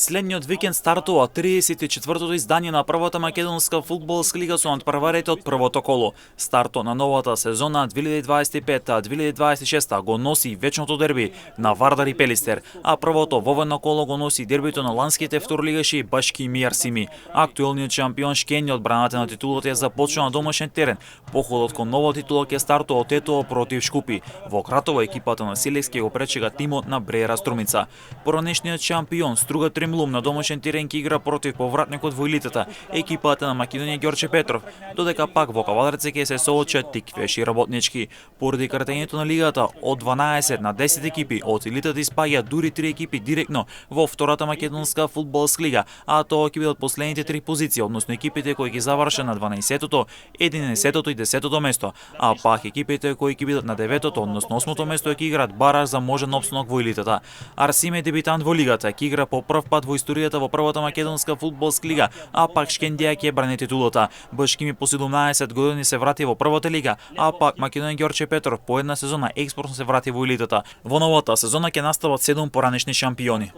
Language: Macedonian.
Следниот викенд стартува 34-тото издание на првата македонска фудбалска лига со натпреварите од првото коло. Стартот на новата сезона 2025-2026 го носи вечното дерби на Вардар и Пелистер, а првото воведно коло го носи дербито на ланските второлигаши Башки и Арсими. Актуелниот шампион Шкени одбраната на титулата ја започна на домашен терен. Походот кон нова титула ќе стартува од Тетово против Шкупи. Во Кратово екипата на Селекски го пречега тимот на Бреера Струмица. Поранешниот шампион Струга Тремлум на домашен терен ќе игра против повратникот во елитата, екипата на Македонија Ѓорче Петров, додека пак во Кавадарци ќе се соочат Тиквеш и Работнички. Поради кратењето на лигата од 12 на 10 екипи од елитата испаѓа дури 3 екипи директно во втората македонска фудбалска лига, а тоа ќе бидат последните 3 позиции, односно екипите кои ќе завршат на 12-тото, 11-тото и 10-тото место, а пак екипите кои ќе бидат на 9-тото, односно 8-то место ќе играат бараж за можен опстанок во елитата. Арсим е дебитант во лигата, ќе игра по прв пат во историјата во првата македонска фудбалска лига, а пак Шкендија ќе брани титулата. Башкими по 17 години се врати во првата лига, а пак Македонија Ѓорче Петров по една сезона експортно се врати во елитата. Во новата сезона ќе настават 7 поранешни шампиони.